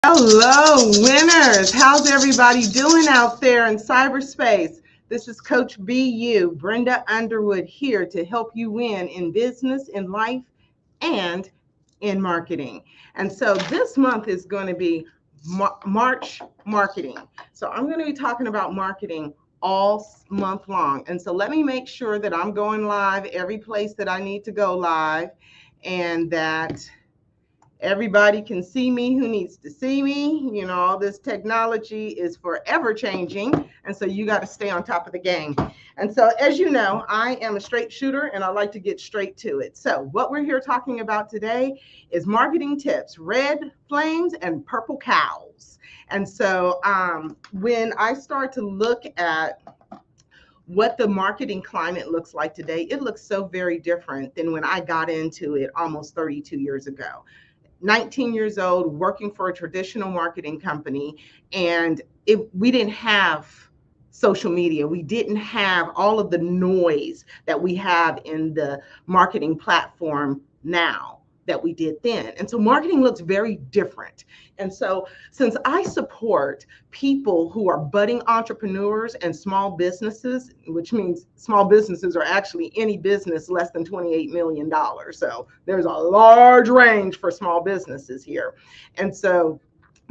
Hello, winners. How's everybody doing out there in cyberspace? This is Coach BU, Brenda Underwood, here to help you win in business, in life, and in marketing. And so this month is going to be March marketing. So I'm going to be talking about marketing all month long. And so let me make sure that I'm going live every place that I need to go live, and that everybody can see me who needs to see me. You know, all this technology is forever changing. And so you got to stay on top of the game. And so, as you know, I am a straight shooter and I like to get straight to it. So what we're here talking about today is marketing tips, red flames and purple cows. And so when I start to look at what the marketing climate looks like today, it looks so very different than when I got into it almost 32 years ago. 19 years old, working for a traditional marketing company, and we didn't have social media. We didn't have all of the noise that we have in the marketing platform now that we did then. And so marketing looks very different. And so since I support people who are budding entrepreneurs and small businesses, which means small businesses are actually any business less than $28 million. So there's a large range for small businesses here. And so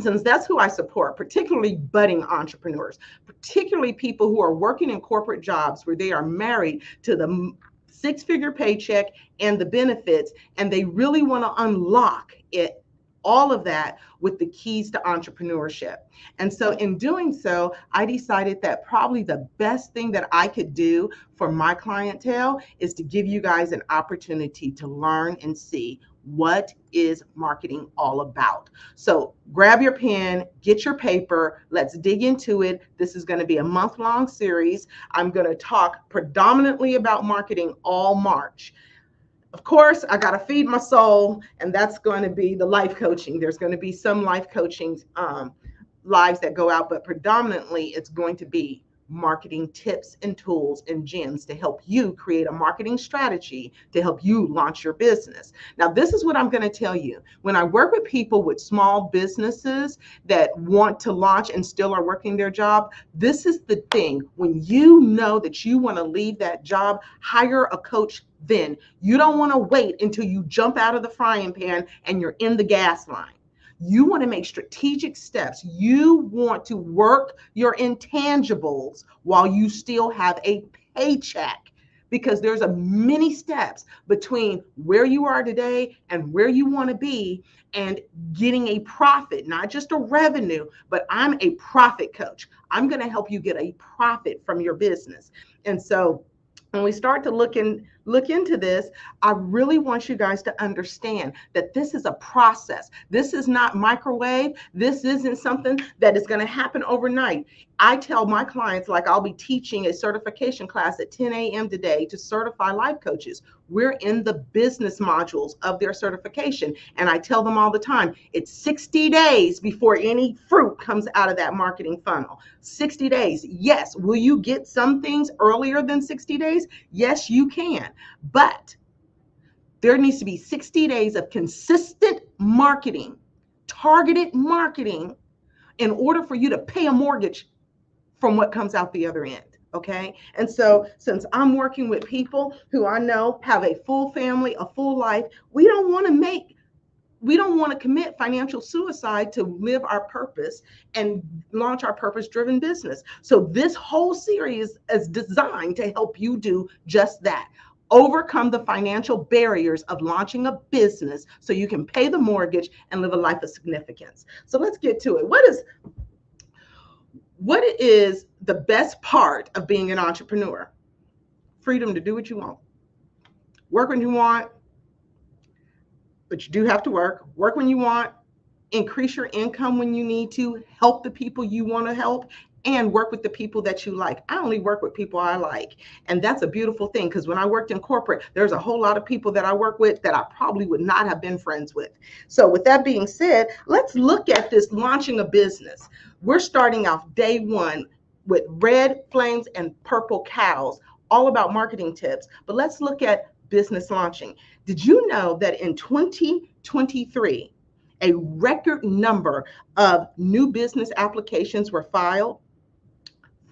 since that's who I support, particularly budding entrepreneurs, particularly people who are working in corporate jobs where they are married to the six-figure paycheck and the benefits, and they really want to unlock it, all of that with the keys to entrepreneurship. And so in doing so, I decided that probably the best thing that I could do for my clientele is to give you guys an opportunity to learn and see what is marketing all about. So grab your pen, get your paper, let's dig into it. This is going to be a month-long series. I'm going to talk predominantly about marketing all March. Of course, I got to feed my soul, and that's going to be the life coaching. There's going to be some life coaching lives that go out, but predominantly it's going to be marketing tips and tools and gems to help you create a marketing strategy to help you launch your business. Now, this is what I'm going to tell you. When I work with people with small businesses that want to launch and still are working their job, this is the thing. When you know that you want to leave that job, hire a coach then. You don't want to wait until you jump out of the frying pan and you're in the gas line. You want to make strategic steps. You want to work your intangibles while you still have a paycheck, because there's a many steps between where you are today and where you want to be and getting a profit, not just a revenue, but I'm a profit coach. I'm going to help you get a profit from your business. And so when we start to look into this, I really want you guys to understand that this is a process. This is not microwave. This isn't something that is going to happen overnight. I tell my clients, like, I'll be teaching a certification class at 10 a.m. today to certify life coaches. We're in the business modules of their certification. And I tell them all the time, it's 60 days before any fruit comes out of that marketing funnel. 60 days. Yes. Will you get some things earlier than 60 days? Yes, you can. But there needs to be 60 days of consistent marketing, targeted marketing, in order for you to pay a mortgage from what comes out the other end. Okay. And so since I'm working with people who I know have a full family, a full life, we don't want to commit financial suicide to live our purpose and launch our purpose-driven business. So this whole series is designed to help you do just that. Overcome the financial barriers of launching a business so you can pay the mortgage and live a life of significance. So let's get to it. What is the best part of being an entrepreneur? Freedom to do what you want. Work when you want, but you do have to work. Work when you want, increase your income when you need to, help the people you want to help, and work with the people that you like. I only work with people I like. And that's a beautiful thing, because when I worked in corporate, there's a whole lot of people that I work with that I probably would not have been friends with. So with that being said, let's look at this launching a business. We're starting off day one with red flames and purple cows, all about marketing tips. But let's look at business launching. Did you know that in 2023, A record number of new business applications were filed.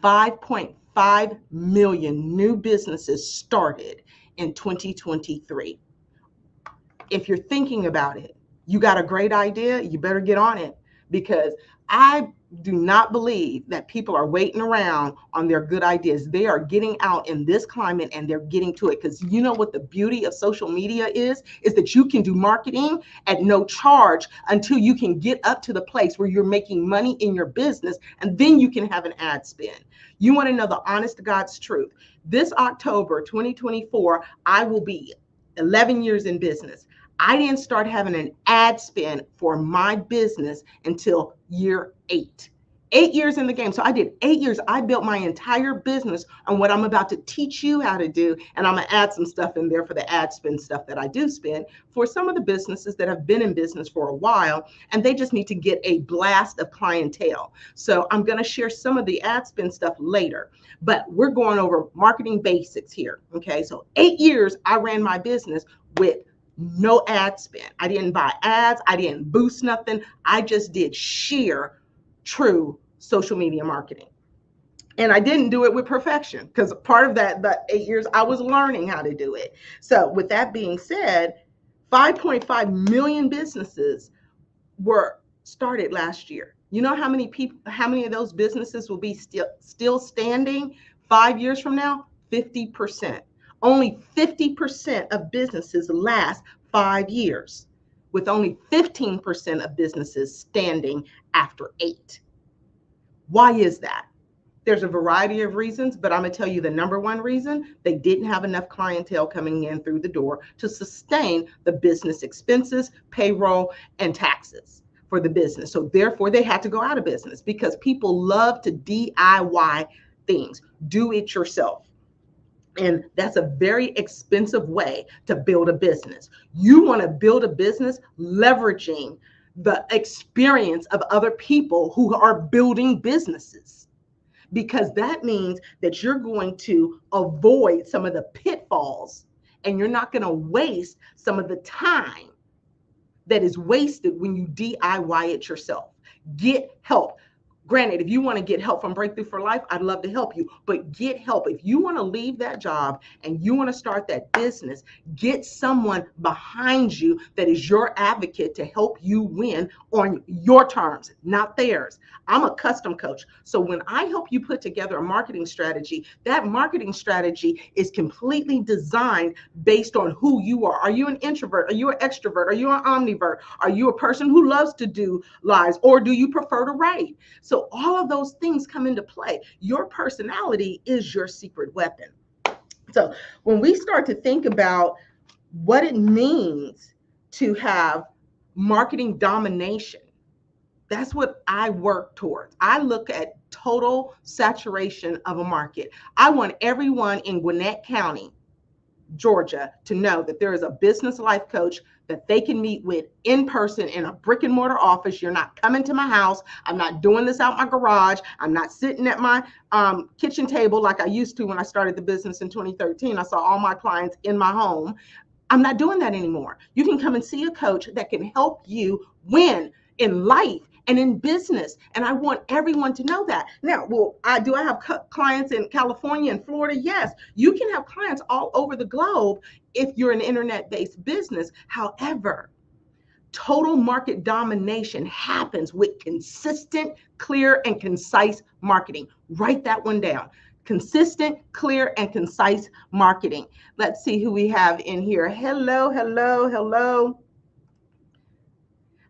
5.5 million new businesses started in 2023. If you're thinking about it, you got a great idea, you better get on it, because I do not believe that people are waiting around on their good ideas. They are getting out in this climate and they're getting to it, because you know what the beauty of social media is that you can do marketing at no charge until you can get up to the place where you're making money in your business, and then you can have an ad spend. You want to know the honest to God's truth? This October 2024, I will be 11 years in business. I didn't start having an ad spend for my business until year 8. 8 years in the game. So I did 8 years. I built my entire business on what I'm about to teach you how to do. And I'm going to add some stuff in there for the ad spend stuff that I do spend for some of the businesses that have been in business for a while, and they just need to get a blast of clientele. So I'm going to share some of the ad spend stuff later, but we're going over marketing basics here. Okay. So 8 years I ran my business with no ad spend. I didn't buy ads. I didn't boost nothing. I just did sheer, true social media marketing. And I didn't do it with perfection, because part of that 8 years, I was learning how to do it. So with that being said, 5.5 million businesses were started last year. You know how many people, how many of those businesses will be still standing 5 years from now? 50%. Only 50% of businesses last 5 years, with only 15% of businesses standing after 8. Why is that? There's a variety of reasons, but I'm going to tell you the number one reason: they didn't have enough clientele coming in through the door to sustain the business expenses, payroll, and taxes for the business. So therefore, they had to go out of business, because people love to DIY things, do it yourself. And that's a very expensive way to build a business. You want to build a business leveraging the experience of other people who are building businesses, because that means that you're going to avoid some of the pitfalls, and you're not going to waste some of the time that is wasted when you DIY it yourself. Get help. Granted, if you want to get help from Breakthrough for Life, I'd love to help you, but get help. If you want to leave that job and you want to start that business, get someone behind you that is your advocate to help you win on your terms, not theirs. I'm a custom coach. So when I help you put together a marketing strategy, that marketing strategy is completely designed based on who you are. Are you an introvert? Are you an extrovert? Are you an omnivert? Are you a person who loves to do lives, or do you prefer to write? So all of those things come into play. Your personality is your secret weapon. So when we start to think about what it means to have marketing domination, that's what I work towards. I look at total saturation of a market. I want everyone in Gwinnett County, Georgia, to know that there is a business life coach that they can meet with in person in a brick and mortar office. You're not coming to my house. I'm not doing this out my garage. I'm not sitting at my kitchen table like I used to when I started the business in 2013. I saw all my clients in my home. I'm not doing that anymore. You can come and see a coach that can help you win in life and in business. And I want everyone to know that. Now, I have clients in California and Florida? Yes. You can have clients all over the globe if you're an internet-based business. However, total market domination happens with consistent, clear, and concise marketing. Write that one down. Consistent, clear, and concise marketing. Let's see who we have in here. Hello, hello, hello.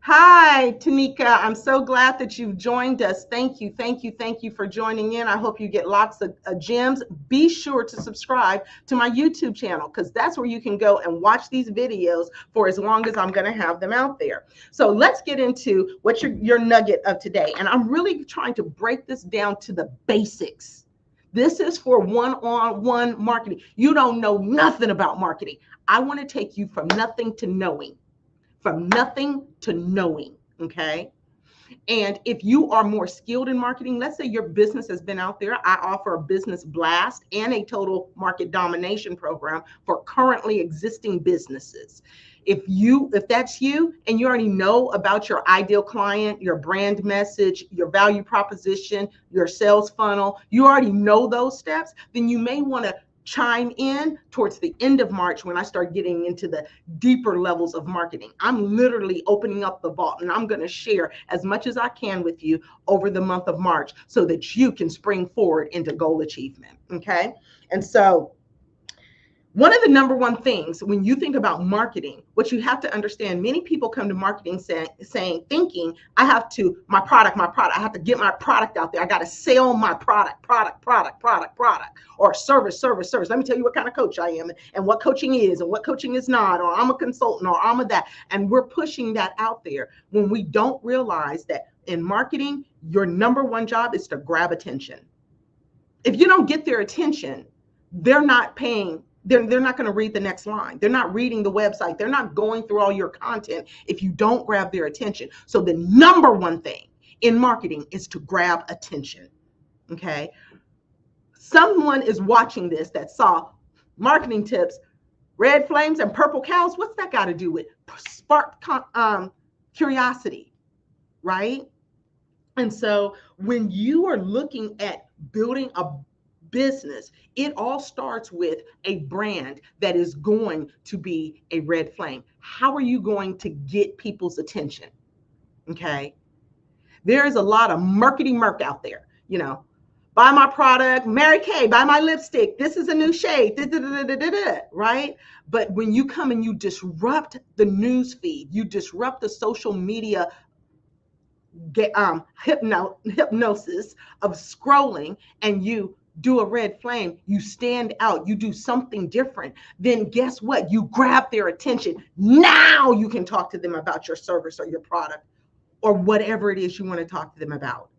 Hi, Tanika. I'm so glad that you've joined us. Thank you, thank you, thank you for joining in. I hope you get lots of gems. Be sure to subscribe to my YouTube channel, because that's where you can go and watch these videos for as long as I'm going to have them out there. So let's get into what's your nugget of today. And I'm really trying to break this down to the basics. This is for one-on-one marketing. You don't know nothing about marketing. I want to take you from nothing to knowing. From nothing to knowing, okay? And if you are more skilled in marketing, let's say your business has been out there, I offer a business blast and a total market domination program for currently existing businesses. If that's you and you already know about your ideal client, your brand message, your value proposition, your sales funnel, you already know those steps, then you may want to chime in towards the end of March when I start getting into the deeper levels of marketing. I'm literally opening up the vault and I'm going to share as much as I can with you over the month of March so that you can spring forward into goal achievement. Okay. And so, one of the number one things when you think about marketing, what you have to understand, many people come to marketing thinking, I have to, my product, I have to get my product out there. I got to sell my product, or service. Let me tell you what kind of coach I am and what coaching is and what coaching is not, or I'm a consultant or I'm a that. And we're pushing that out there when we don't realize that in marketing, your number one job is to grab attention. If you don't get their attention, they're not paying. They're not going to read the next line. They're not reading the website. They're not going through all your content if you don't grab their attention. So the number one thing in marketing is to grab attention. Okay. Someone is watching this that saw marketing tips, red flames and purple cows. What's that got to do with spark curiosity, right? And so when you are looking at building a business, it all starts with a brand that is going to be a red flame. How are you going to get people's attention? Okay. There is a lot of murky murk out there, buy my product, Mary Kay, buy my lipstick. This is a new shade, right? But when you come and you disrupt the news feed, you disrupt the social media hypnosis of scrolling, and you do a red flame, you stand out, you do something different, then guess what? You grab their attention. Now you can talk to them about your service or your product or whatever it is you want to talk to them about.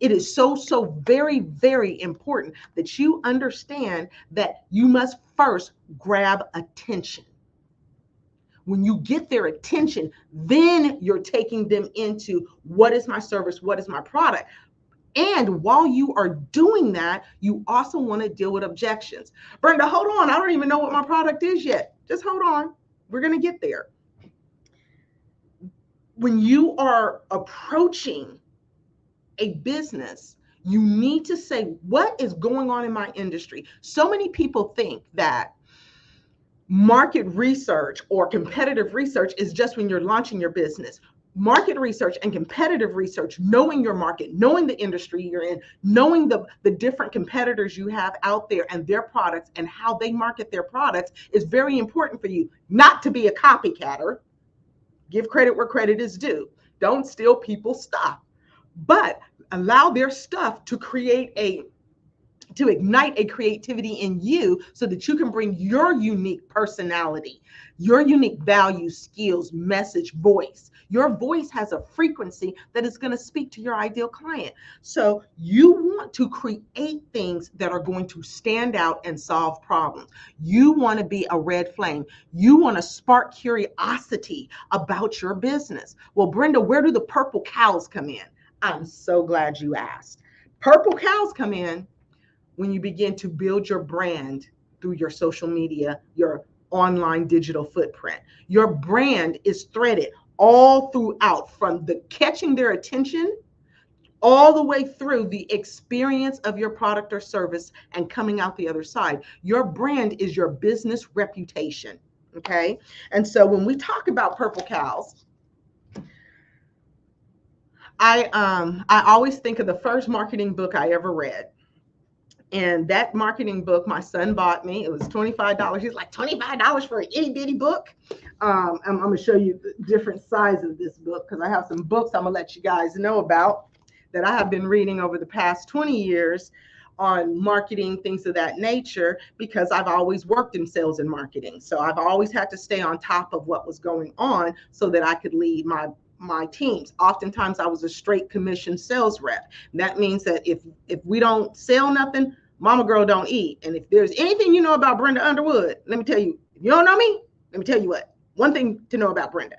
It is so very, very important that you understand that you must first grab attention. When you get their attention, then you're taking them into what is my service, what is my product. And while you are doing that, you also want to deal with objections. Brenda, hold on. I don't even know what my product is yet. Just hold on. We're going to get there. When you are approaching a business, you need to say, what is going on in my industry? So many people think that market research or competitive research is just when you're launching your business. Market research and competitive research, knowing your market, knowing the industry you're in, knowing the different competitors you have out there and their products and how they market their products is very important for you. Not to be a copycatter. Give credit where credit is due. Don't steal people's stuff, but allow their stuff to ignite a creativity in you so that you can bring your unique personality, your unique values, skills, message, voice. Your voice has a frequency that is going to speak to your ideal client. So you want to create things that are going to stand out and solve problems. You want to be a red flame. You want to spark curiosity about your business. Well, Brenda, where do the purple cows come in? I'm so glad you asked. Purple cows come in when you begin to build your brand through your social media, your online digital footprint. Your brand is threaded all throughout, from the catching their attention all the way through the experience of your product or service and coming out the other side. Your brand is your business reputation. Okay. And so when we talk about purple cows, I always think of the first marketing book I ever read. And that marketing book, my son bought me. It was $25. He's like, $25 for an itty bitty book. I'm going to show you the different size of this book because I have some books I'm going to let you guys know about that I have been reading over the past 20 years on marketing, things of that nature, because I've always worked in sales and marketing. So I've always had to stay on top of what was going on so that I could lead my teams. Oftentimes I was a straight commission sales rep. That means that if we don't sell nothing, mama girl don't eat. And if there's anything you know about Brenda Underwood, let me tell you, if you don't know me, let me tell you one thing to know about Brenda.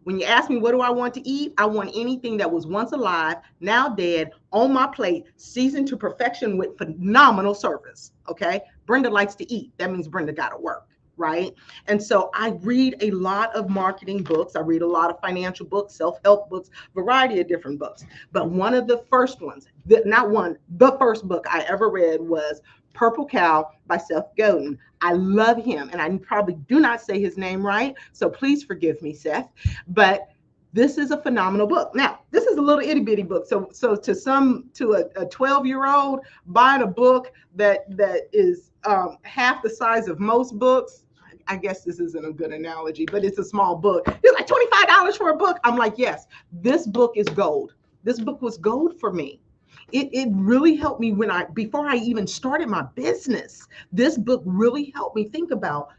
When you ask me what do I want to eat, I want anything that was once alive, now dead, on my plate, seasoned to perfection with phenomenal service. Okay. Brenda likes to eat. That means Brenda got to work. Right. And so I read a lot of marketing books. I read a lot of financial books, self-help books, variety of different books. But one of the first ones, the first book I ever read was Purple Cow by Seth Godin. I love him, and I probably do not say his name right, so please forgive me, Seth. But this is a phenomenal book. Now, this is a little itty bitty book. So to a 12-year-old buying a book that is half the size of most books. I guess this isn't a good analogy, but it's a small book. It's like $25 for a book. I'm like, yes, this book is gold. This book was gold for me. It really helped me before I even started my business. This book really helped me think about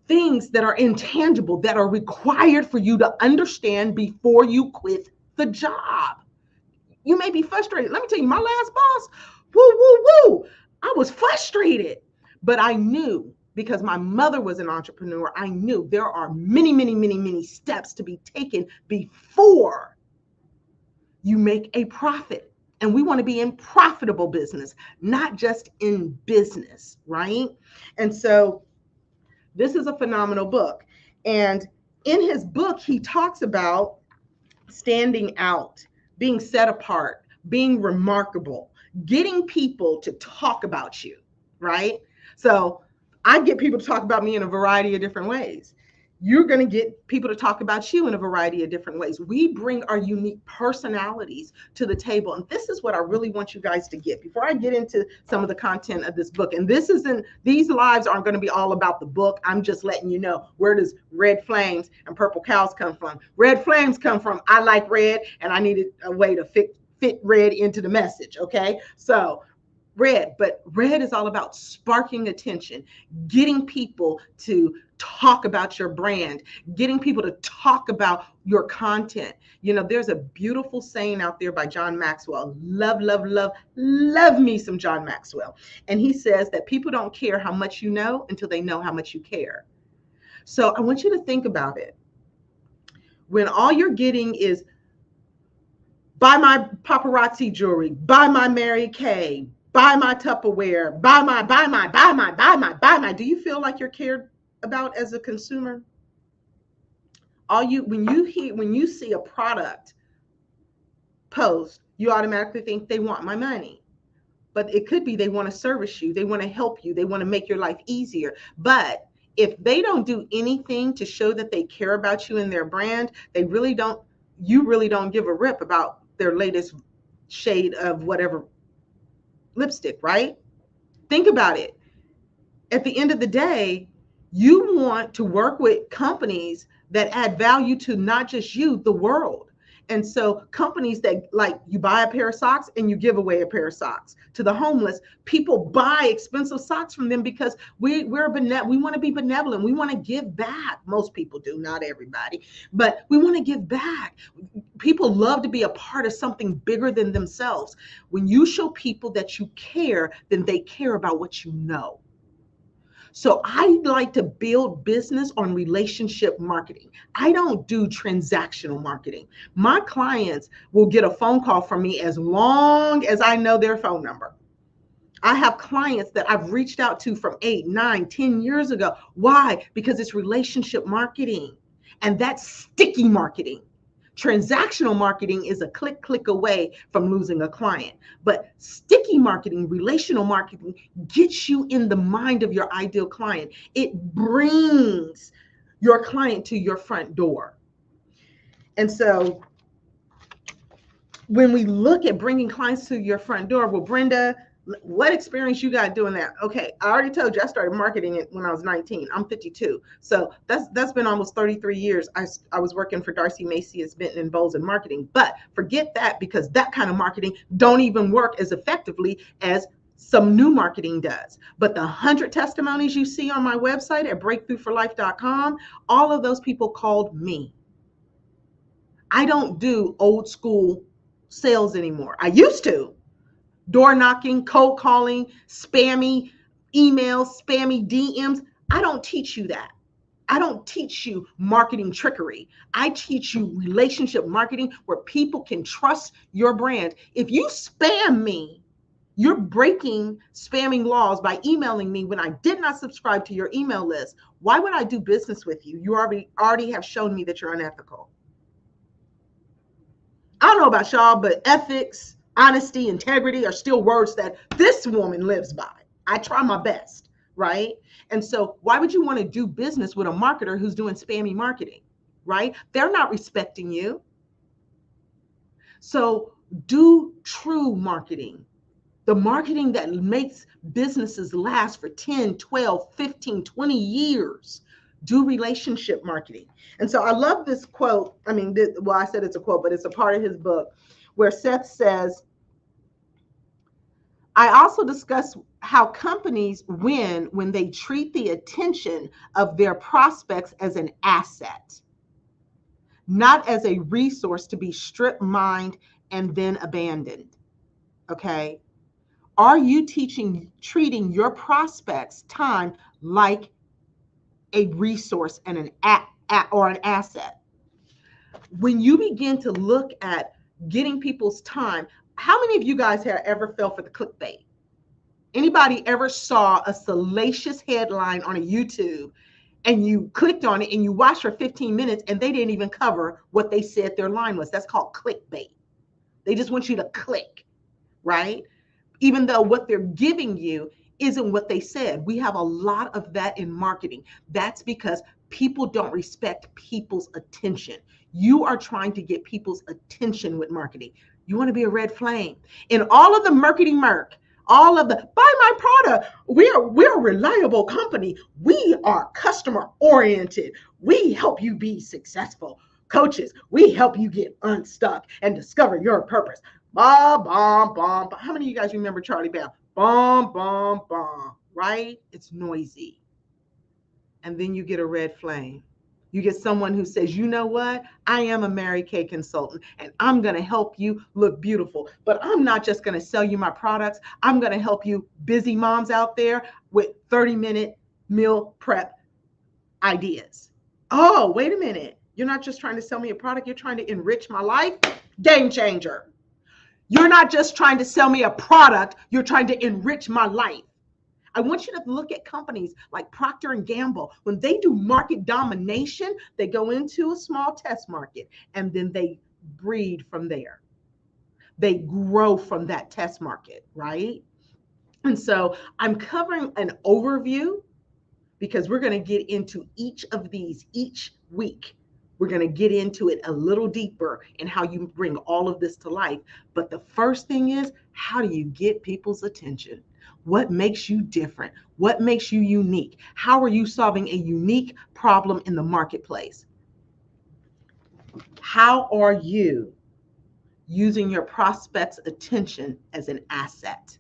things that are intangible, that are required for you to understand before you quit the job. You may be frustrated. Let me tell you, my last boss, I was frustrated, but I knew, because my mother was an entrepreneur, I knew there are many, many, many, many steps to be taken before you make a profit. And we want to be in profitable business, not just in business, right? And so this is a phenomenal book. And in his book, he talks about standing out, being set apart, being remarkable, getting people to talk about you, right? So I get people to talk about me in a variety of different ways. You're going to get people to talk about you in a variety of different ways. We bring our unique personalities to the table. And this is what I really want you guys to get before I get into some of the content of this book. And these lives aren't going to be all about the book. I'm just letting you know, where does red flames and purple cows come from? Red flames come from, I like red and I needed a way to fit red into the message. Okay. So red is all about sparking attention, getting people to talk about your brand, getting people to talk about your content. You know, there's a beautiful saying out there by John Maxwell. Love, love, love, love me some John Maxwell. And he says that people don't care how much you know until they know how much you care. So I want you to think about it. When all you're getting is buy my paparazzi jewelry, buy my Mary Kay, buy my Tupperware, buy my. Do you feel like you're cared about as a consumer? When you see a product post, you automatically think they want my money. But it could be they want to service you, they want to help you, they want to make your life easier. But if they don't do anything to show that they care about you and their brand, you really don't give a rip about their latest shade of whatever lipstick, right? Think about it. At the end of the day, you want to work with companies that add value to not just you, the world. And so companies that, like, you buy a pair of socks and you give away a pair of socks to the homeless. People buy expensive socks from them because we want to be benevolent. We want to give back. Most people do, not everybody, but we want to give back. People love to be a part of something bigger than themselves. When you show people that you care, then they care about what you know. So I like to build business on relationship marketing. I don't do transactional marketing. My clients will get a phone call from me as long as I know their phone number. I have clients that I've reached out to from 8, 9, 10 years ago. Why? Because it's relationship marketing, and that's sticky marketing. Transactional marketing is a click away from losing a client. But sticky marketing, relational marketing, gets you in the mind of your ideal client. It brings your client to your front door. And so when we look at bringing clients to your front door, well, Brenda, what experience you got doing that? Okay, I already told you I started marketing it when I was 19. I'm 52. So that's been almost 33 years. I was working for Darcy Macy, Benton and Bowles in marketing. But forget that, because that kind of marketing don't even work as effectively as some new marketing does. But the 100 testimonies you see on my website at breakthroughforlife.com, all of those people called me. I don't do old school sales anymore. I used to. Door knocking, cold calling, spammy emails, spammy DMs. I don't teach you that. I don't teach you marketing trickery. I teach you relationship marketing where people can trust your brand. If you spam me, you're breaking spamming laws by emailing me when I did not subscribe to your email list. Why would I do business with you? You already have shown me that you're unethical. I don't know about y'all, but ethics, honesty, integrity are still words that this woman lives by. I try my best, right? And so why would you want to do business with a marketer who's doing spammy marketing, right? They're not respecting you. So do true marketing, the marketing that makes businesses last for 10, 12, 15, 20 years. Do relationship marketing. And so I love this quote. I mean, I said it's a quote, but it's a part of his book where Seth says, I also discuss how companies win when they treat the attention of their prospects as an asset, not as a resource to be strip mined and then abandoned. Okay. Are you treating your prospects' time like a resource and an asset? When you begin to look at getting people's time, how many of you guys have ever fell for the clickbait? Anybody ever saw a salacious headline on a YouTube and you clicked on it and you watched for 15 minutes and they didn't even cover what they said their line was? That's called clickbait. They just want you to click, right? Even though what they're giving you isn't what they said. We have a lot of that in marketing. That's because people don't respect people's attention. You are trying to get people's attention with marketing. You want to be a red flame. In all of the marketing all of the buy my product, we're a reliable company. We are customer oriented. We help you be successful. Coaches, we help you get unstuck and discover your purpose. Bomb, bomb, bomb. How many of you guys remember Charlie Brown? Bomb, bomb, bomb, right? It's noisy. And then you get a red flame. You get someone who says, you know what? I am a Mary Kay consultant and I'm going to help you look beautiful. But I'm not just going to sell you my products. I'm going to help you busy moms out there with 30-minute meal prep ideas. Oh, wait a minute. You're not just trying to sell me a product. You're trying to enrich my life. Game changer. You're not just trying to sell me a product. You're trying to enrich my life. I want you to look at companies like Procter & Gamble. When they do market domination, they go into a small test market and then they breed from there. They grow from that test market, right? And so I'm covering an overview because we're going to get into each of these each week. We're going to get into it a little deeper and how you bring all of this to life. But the first thing is, how do you get people's attention? What makes you different? What makes you unique? How are you solving a unique problem in the marketplace? How are you using your prospects' attention as an asset?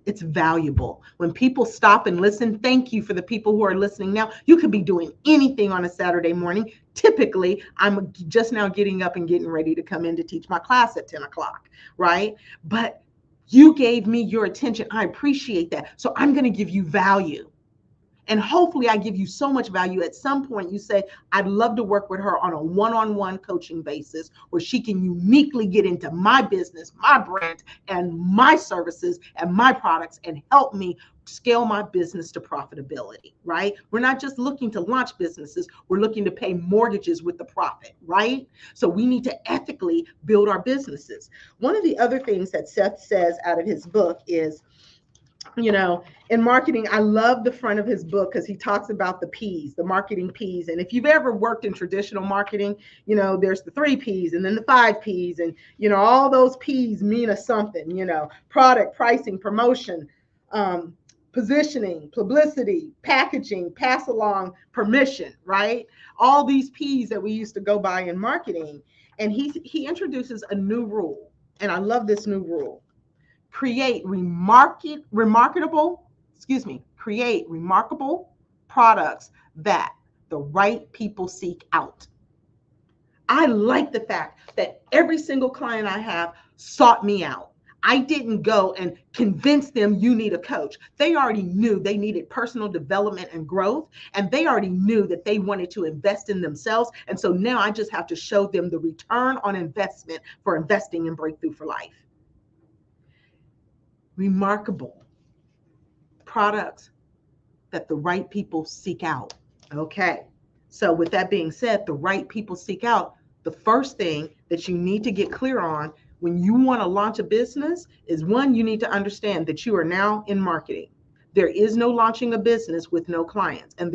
It's valuable. When people stop and listen, thank you for the people who are listening now. You could be doing anything on a Saturday morning. Typically, I'm just now getting up and getting ready to come in to teach my class at 10 o'clock, right? But you gave me your attention. I appreciate that. So I'm going to give you value. And hopefully I give you so much value at some point you say, I'd love to work with her on a one-on-one coaching basis where she can uniquely get into my business, my brand, and my services and my products and help me scale my business to profitability, right? We're not just looking to launch businesses. We're looking to pay mortgages with the profit, right? So we need to ethically build our businesses. One of the other things that Seth says out of his book is, in marketing, I love the front of his book because he talks about the P's, the marketing P's. And if you've ever worked in traditional marketing, there's the 3 P's and then the 5 P's. And, all those P's mean something, product, pricing, promotion, positioning, publicity, packaging, pass along, permission, right? All these P's that we used to go by in marketing. And he introduces a new rule. And I love this new rule. Create remarkable products that the right people seek out. I like the fact that every single client I have sought me out. I didn't go and convince them you need a coach. They already knew they needed personal development and growth, and they already knew that they wanted to invest in themselves. And so now I just have to show them the return on investment for investing in Breakthrough for Life. Remarkable products that the right people seek out. Okay. So with that being said, the right people seek out. The first thing that you need to get clear on when you want to launch a business is, one, you need to understand that you are now in marketing. There is no launching a business with no clients, and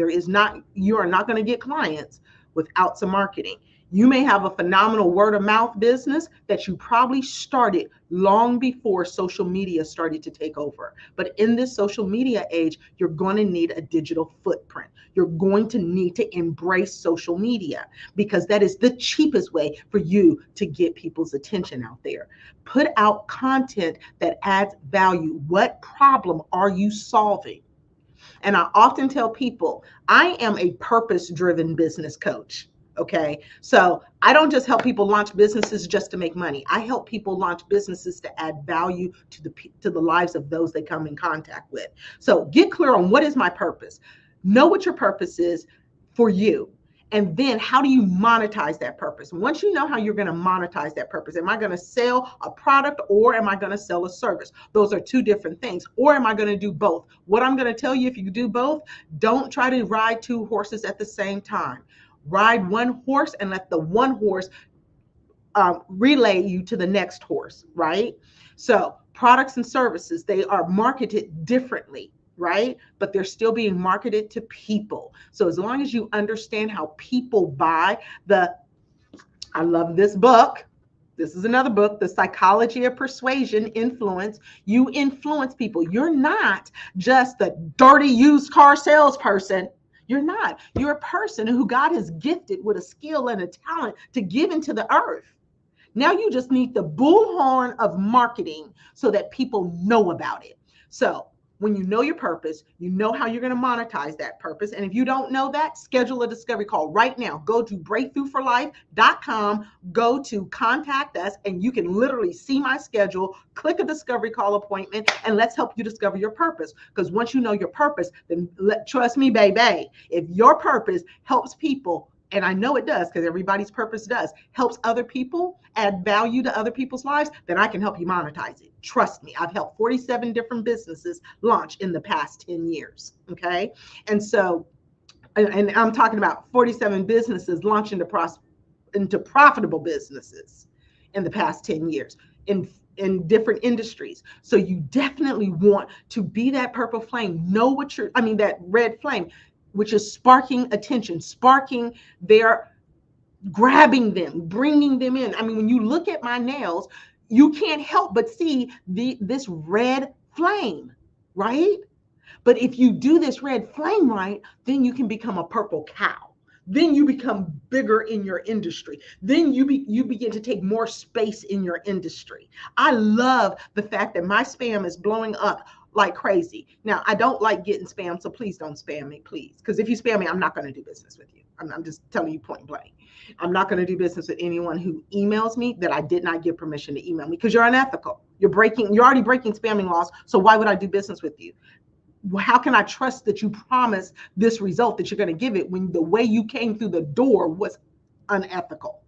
you are not going to get clients without some marketing. You may have a phenomenal word of mouth business that you probably started long before social media started to take over. But in this social media age, you're going to need a digital footprint. You're going to need to embrace social media because that is the cheapest way for you to get people's attention out there. Put out content that adds value. What problem are you solving? And I often tell people, I am a purpose-driven business coach. Okay. So I don't just help people launch businesses just to make money. I help people launch businesses to add value to the lives of those they come in contact with. So get clear on what is my purpose. Know what your purpose is for you. And then how do you monetize that purpose? Once you know how you're going to monetize that purpose, am I going to sell a product or am I going to sell a service? Those are two different things. Or am I going to do both? What I'm going to tell you, if you do both, don't try to ride two horses at the same time. Ride one horse and let the one horse relay you to the next horse, right? So products and services, they are marketed differently, right? But they're still being marketed to people. So as long as you understand how people buy I love this book. This is another book, The Psychology of Persuasion, Influence. You influence people. You're not just the dirty used car salesperson. You're not. You're a person who God has gifted with a skill and a talent to give into the earth. Now you just need the bullhorn of marketing so that people know about it. So when you know your purpose, you know how you're going to monetize that purpose. And if you don't know that, schedule a discovery call right now. Go to breakthroughforlife.com, go to contact us, and you can literally see my schedule, click a discovery call appointment, and let's help you discover your purpose. Because once you know your purpose, then trust me, baby, if your purpose helps people, and I know it does because everybody's purpose does, helps other people, add value to other people's lives, then I can help you monetize it. Trust me, I've helped 47 different businesses launch in the past 10 years. Okay. And so, and I'm talking about 47 businesses launch into profitable businesses in the past 10 years in different industries. So you definitely want to be that purple flame. Know what that red flame, which is sparking attention, sparking their, grabbing them, bringing them in. I mean, when you look at my nails, you can't help but see this red flame, right? But if you do this red flame right, then you can become a purple cow. Then you become bigger in your industry. Then you begin to take more space in your industry. I love the fact that my spam is blowing up like crazy. Now, I don't like getting spam, so please don't spam me, please. Because if you spam me, I'm not going to do business with you. I'm just telling you point blank. I'm not going to do business with anyone who emails me that I did not give permission to email me, because you're unethical. You're already breaking spamming laws. So why would I do business with you? How can I trust that you promise this result that you're going to give it when the way you came through the door was unethical?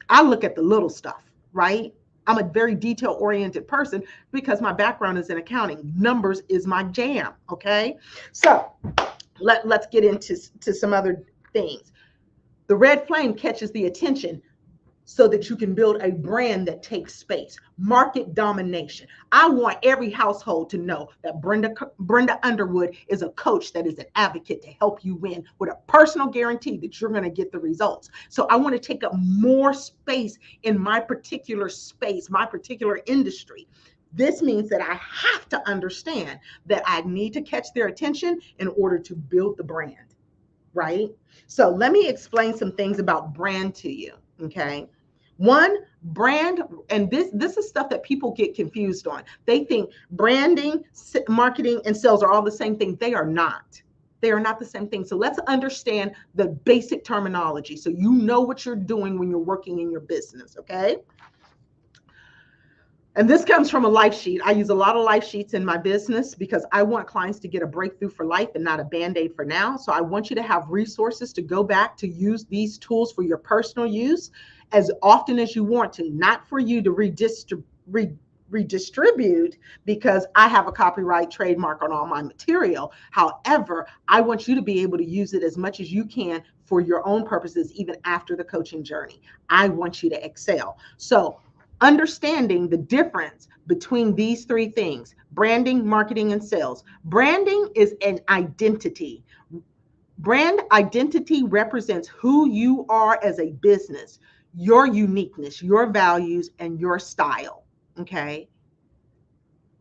I look at the little stuff, right? I'm a very detail-oriented person because my background is in accounting. Numbers is my jam, okay? So let's get into some other things. The red flame catches the attention so that you can build a brand that takes space. Market domination. I want every household to know that Brenda Underwood is a coach that is an advocate to help you win with a personal guarantee that you're going to get the results. So I want to take up more space in my particular space, my particular industry. This means that I have to understand that I need to catch their attention in order to build the brand, right? So let me explain some things about brand to you, okay? One, brand, and this is stuff that people get confused on. They think branding, marketing, and sales are all the same thing. They are not. They are not the same thing. So let's understand the basic terminology so you know what you're doing when you're working in your business, okay? And this comes from a life sheet. I use a lot of life sheets in my business because I want clients to get a breakthrough for life and not a band-aid for now. So I want you to have resources to go back to use these tools for your personal use as often as you want to, not for you to redistribute because I have a copyright trademark on all my material. However, I want you to be able to use it as much as you can for your own purposes, even after the coaching journey. I want you to excel. So understanding the difference between these three things: branding, marketing, and sales. Branding is an identity. Brand identity represents who you are as a business, your uniqueness, your values, and your style. Okay.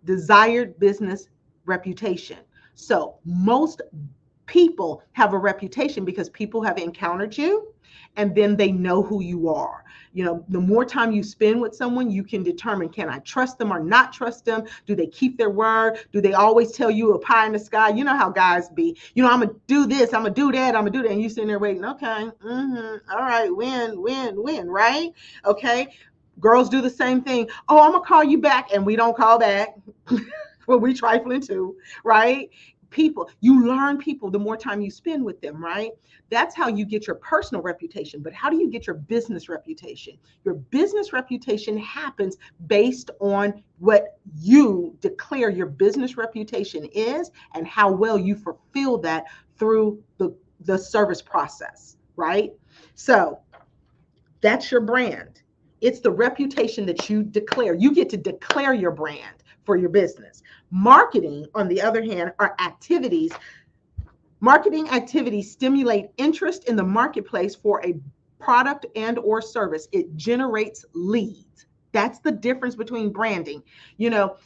Desired business reputation. So most people have a reputation because people have encountered you and then they know who you are. You know, the more time you spend with someone, you can determine, can I trust them or not trust them? Do they keep their word? Do they always tell you a pie in the sky? You know how guys be, you know, I'm going to do this, I'm going to do that, I'm going to do that. And you sitting there waiting, okay, all right, win, right? Okay. Girls do the same thing. Oh, I'm going to call you back. And we don't call back. Well, we trifling too, right? People, you learn people the more time you spend with them, right? That's how you get your personal reputation. But how do you get your business reputation? Your business reputation happens based on what you declare your business reputation is and how well you fulfill that through the service process, right? So that's your brand. It's the reputation that you declare. You get to declare your brand for your business. Marketing, on the other hand, are activities. Marketing activities stimulate interest in the marketplace for a product and or service. It generates leads. That's the difference between branding. You know,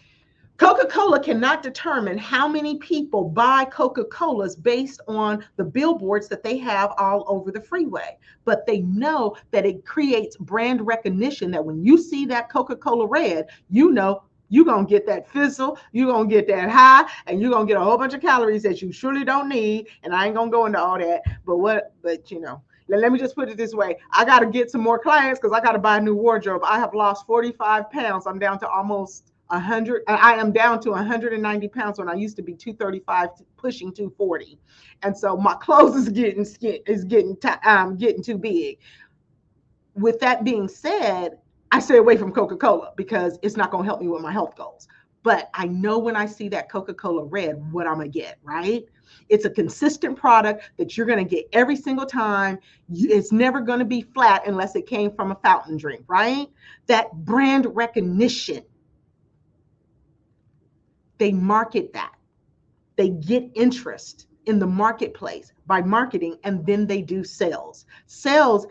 Coca-Cola cannot determine how many people buy Coca-Colas based on the billboards that they have all over the freeway. But they know that it creates brand recognition, that when you see that Coca-Cola red, you know you're going to get that fizzle, you're going to get that high, and you're going to get a whole bunch of calories that you surely don't need. And I ain't going to go into all that. But you know, let me just put it this way. I got to get some more clients because I got to buy a new wardrobe. I have lost 45 pounds. I'm down to almost 100. I am down to 190 pounds when I used to be 235, pushing 240. And so my clothes is getting too big. With that being said, I stay away from Coca-Cola because it's not going to help me with my health goals. But I know when I see that Coca-Cola red, what I'm going to get, right? It's a consistent product that you're going to get every single time. It's never going to be flat unless it came from a fountain drink, right? That brand recognition. They market that. They get interest in the marketplace by marketing, and then they do sales. Sales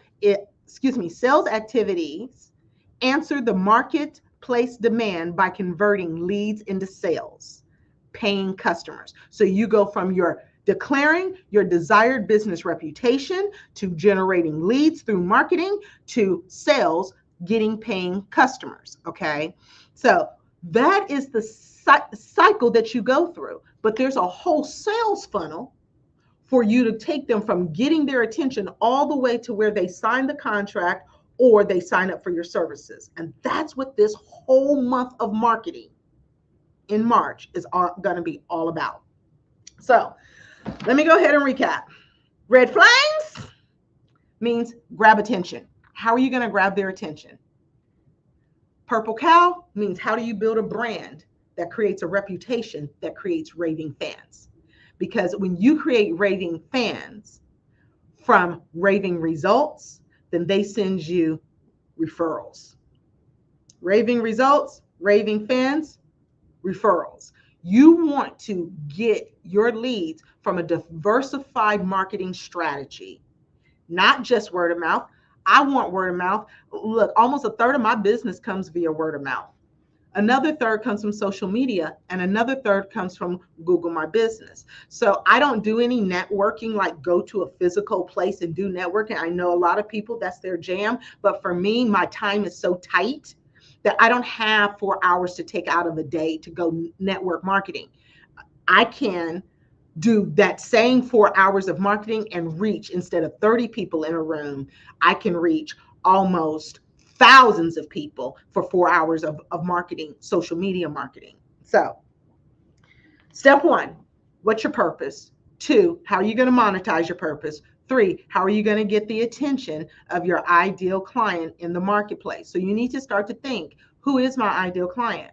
activities answer the marketplace demand by converting leads into sales, paying customers. So you go from your declaring your desired business reputation to generating leads through marketing to sales, getting paying customers. Okay. So that is the cycle that you go through. But there's a whole sales funnel for you to take them from getting their attention all the way to where they sign the contract or they sign up for your services. And that's what this whole month of marketing in March is going to be all about. So let me go ahead and recap. Red flags means grab attention. How are you going to grab their attention? Purple cow means how do you build a brand that creates a reputation that creates raving fans? Because when you create raving fans from raving results, then they send you referrals. Raving results, raving fans, referrals. You want to get your leads from a diversified marketing strategy, not just word of mouth. I want word of mouth. Look, almost a third of my business comes via word of mouth. Another third comes from social media, and another third comes from Google My Business. So I don't do any networking, like go to a physical place and do networking. I know a lot of people, that's their jam. But for me, my time is so tight that I don't have 4 hours to take out of a day to go network marketing. I can do that same 4 hours of marketing and reach, instead of 30 people in a room, I can reach almost thousands of people for 4 hours of marketing, social media marketing. So step one, what's your purpose? Two, how are you going to monetize your purpose? Three, how are you going to get the attention of your ideal client in the marketplace? So you need to start to think, who is my ideal client?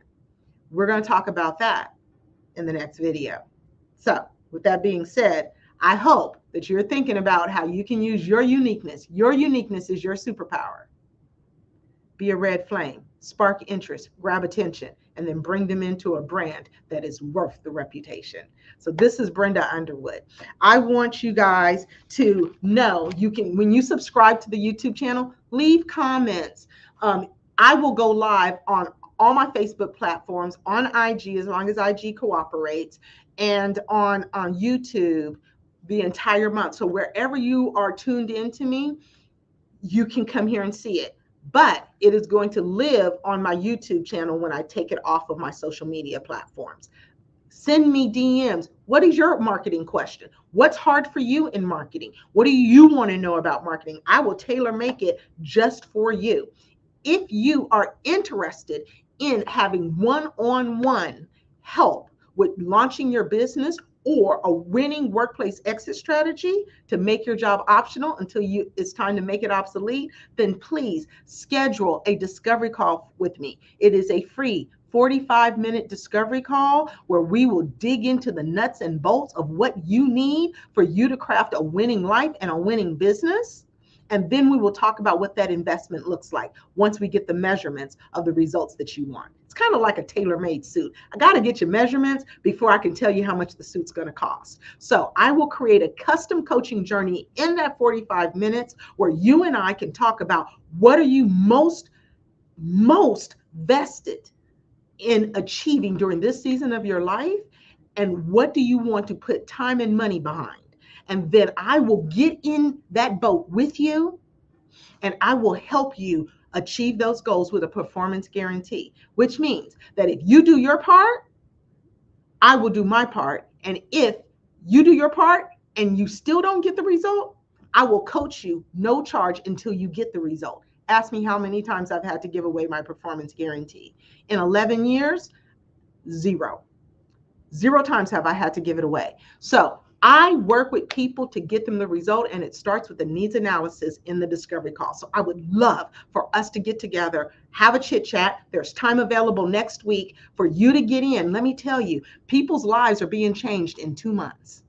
We're going to talk about that in the next video. So with that being said, I hope that you're thinking about how you can use your uniqueness. Your uniqueness is your superpower. Be a red flame, spark interest, grab attention, and then bring them into a brand that is worth the reputation. So this is Brenda Underwood. I want you guys to know you can, when you subscribe to the YouTube channel, leave comments. I will go live on all my Facebook platforms, on IG, as long as IG cooperates, and on YouTube the entire month. So wherever you are tuned in to me, you can come here and see it. But it is going to live on my YouTube channel when I take it off of my social media platforms. Send me DMs. What is your marketing question? What's hard for you in marketing? What do you want to know about marketing? I will tailor make it just for you. If you are interested in having one-on-one help with launching your business or a winning workplace exit strategy to make your job optional until it's time to make it obsolete, then please schedule a discovery call with me. It is a free 45-minute discovery call where we will dig into the nuts and bolts of what you need for you to craft a winning life and a winning business. And then we will talk about what that investment looks like once we get the measurements of the results that you want. It's kind of like a tailor-made suit. I got to get your measurements before I can tell you how much the suit's going to cost. So I will create a custom coaching journey in that 45 minutes where you and I can talk about what are you most vested in achieving during this season of your life, and what do you want to put time and money behind. And then I will get in that boat with you and I will help you achieve those goals with a performance guarantee, which means that if you do your part, I will do my part. And if you do your part and you still don't get the result, I will coach you no charge until you get the result. Ask me how many times I've had to give away my performance guarantee. In 11 years, zero. 0 times have I had to give it away. So I work with people to get them the result, and it starts with the needs analysis in the discovery call. So I would love for us to get together, have a chit chat. There's time available next week for you to get in. Let me tell you, people's lives are being changed in 2 months.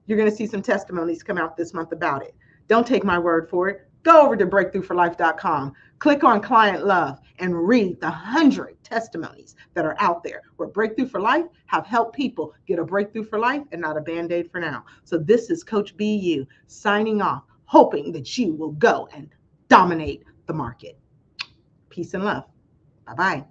You're going to see some testimonies come out this month about it. Don't take my word for it. Go over to breakthroughforlife.com, click on Client Love, and read the 100 testimonies that are out there where Breakthrough for Life have helped people get a breakthrough for life and not a Band-Aid for now. So this is Coach BU signing off, hoping that you will go and dominate the market. Peace and love. Bye-bye.